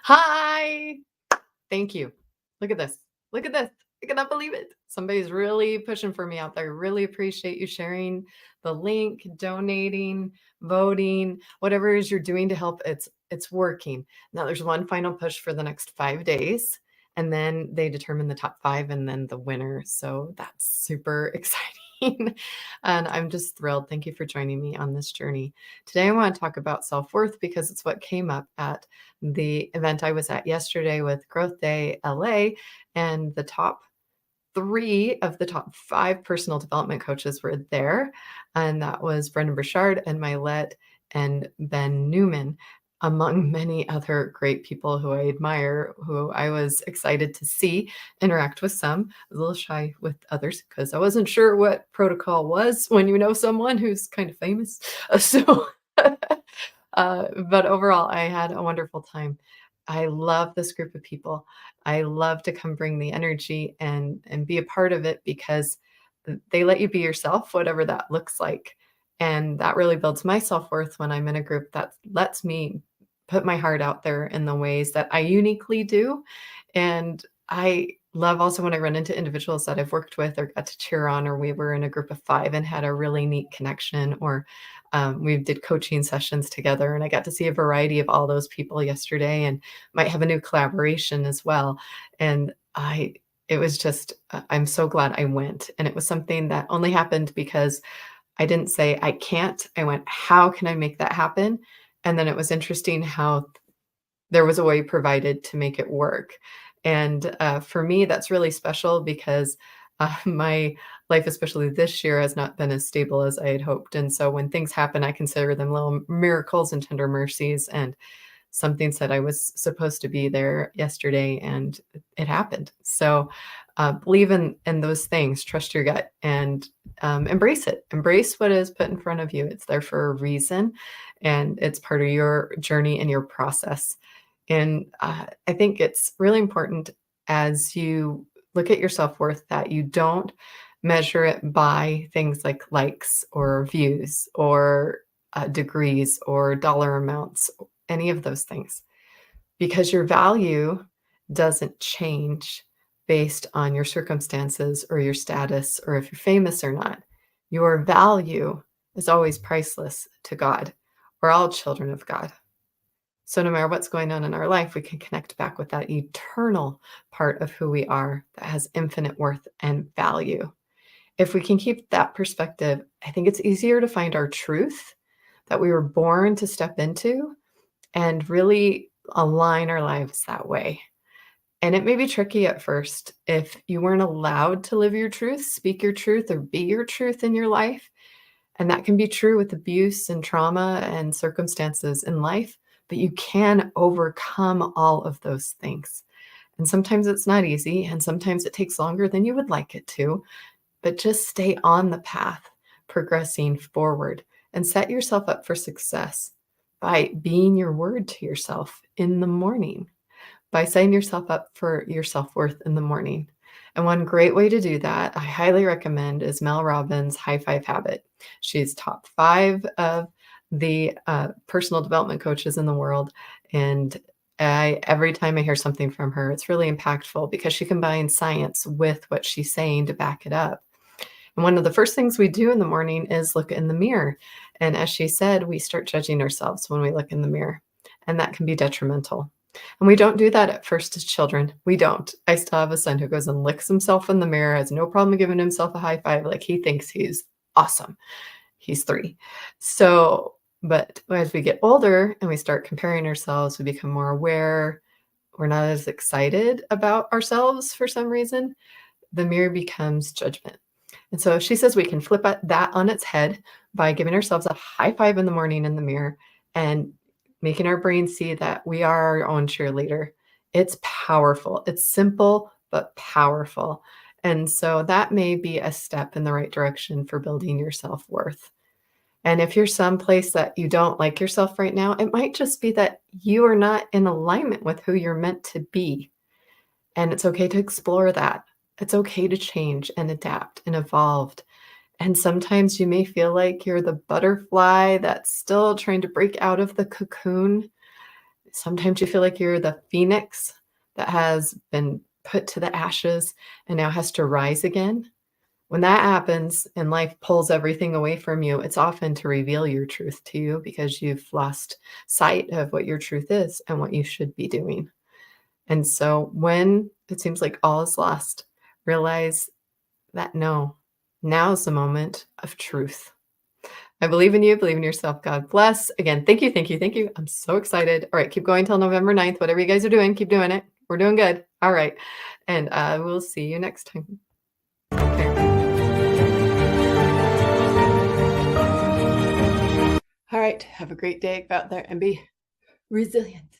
Hi. Thank you. Look at this. Look at this. I cannot believe it. Somebody's really pushing for me out there. Really appreciate you sharing the link, donating, voting, whatever it is you're doing to help. It's working. Now there's one final push for the next 5 days, and then they determine the top five and then the winner. So that's super exciting. And I'm just thrilled. Thank you for joining me on this journey. Today I want to talk about self-worth because it's what came up at the event I was at yesterday with Growth Day LA, and the top three of the top five personal development coaches were there. And that was Brendan Burchard and Mylette and Ben Newman, among many other great people who I admire, who I was excited to see interact with some. I was a little shy with others because I wasn't sure what protocol was when you know someone who's kind of famous. So but overall, I had a wonderful time. I love this group of people. I love to come bring the energy and be a part of it because they let you be yourself, whatever that looks like. And that really builds my self-worth when I'm in a group that lets me put my heart out there in the ways that I uniquely do. And I love also when I run into individuals that I've worked with or got to cheer on, or we were in a group of five and had a really neat connection, or we did coaching sessions together, and I got to see a variety of all those people yesterday and might have a new collaboration as well. And it was just, I'm so glad I went. And it was something that only happened because I didn't say, I can't. I went, how can I make that happen? And then it was interesting how there was a way provided to make it work. And for me, that's really special because my life, especially this year, has not been as stable as I had hoped. And so when things happen, I consider them little miracles and tender mercies. And something said I was supposed to be there yesterday, and it happened. So believe in those things, trust your gut, and embrace it. Embrace what is put in front of you. It's there for a reason, and it's part of your journey and your process. And I think it's really important as you look at your self-worth that you don't measure it by things like likes or views or degrees or dollar amounts, any of those things, because your value doesn't change based on your circumstances or your status or if you're famous or not. Your value is always priceless to God. We're all children of God. So no matter what's going on in our life, we can connect back with that eternal part of who we are that has infinite worth and value. If we can keep that perspective, I think it's easier to find our truth that we were born to step into and really align our lives that way. And it may be tricky at first if you weren't allowed to live your truth, speak your truth, or be your truth in your life. And that can be true with abuse and trauma and circumstances in life, but you can overcome all of those things. And sometimes it's not easy, and sometimes it takes longer than you would like it to, but just stay on the path, progressing forward, and set yourself up for success by being your word to yourself in the morning, by setting yourself up for your self-worth in the morning. And one great way to do that, I highly recommend, is Mel Robbins' High Five Habit. She's top five of the personal development coaches in the world. And every time I hear something from her, it's really impactful because she combines science with what she's saying to back it up. And one of the first things we do in the morning is look in the mirror. And as she said, we start judging ourselves when we look in the mirror, and that can be detrimental. And we don't do that at first as children. We don't. I still have a son who goes and licks himself in the mirror, has no problem giving himself a high five, like he thinks he's awesome. He's 3. So, but as we get older and we start comparing ourselves, we become more aware. We're not as excited about ourselves for some reason. The mirror becomes judgment. And so she says we can flip that on its head by giving ourselves a high five in the morning in the mirror and making our brain see that we are our own cheerleader. It's powerful. It's simple, but powerful. And so that may be a step in the right direction for building your self-worth. And if you're someplace that you don't like yourself right now, it might just be that you are not in alignment with who you're meant to be. And it's okay to explore that. It's okay to change and adapt and evolve. And sometimes you may feel like you're the butterfly that's still trying to break out of the cocoon. Sometimes you feel like you're the phoenix that has been put to the ashes and now has to rise again. When that happens and life pulls everything away from you, it's often to reveal your truth to you because you've lost sight of what your truth is and what you should be doing. And so when it seems like all is lost, realize that no, now's the moment of truth. I believe in you, believe in yourself. God bless. Again, thank you, thank you, thank you. I'm so excited. All right, keep going till November 9th. Whatever you guys are doing, keep doing it. We're doing good. All right. And we'll see you next time. Okay. All right. Have a great day. Go out there and be resilient.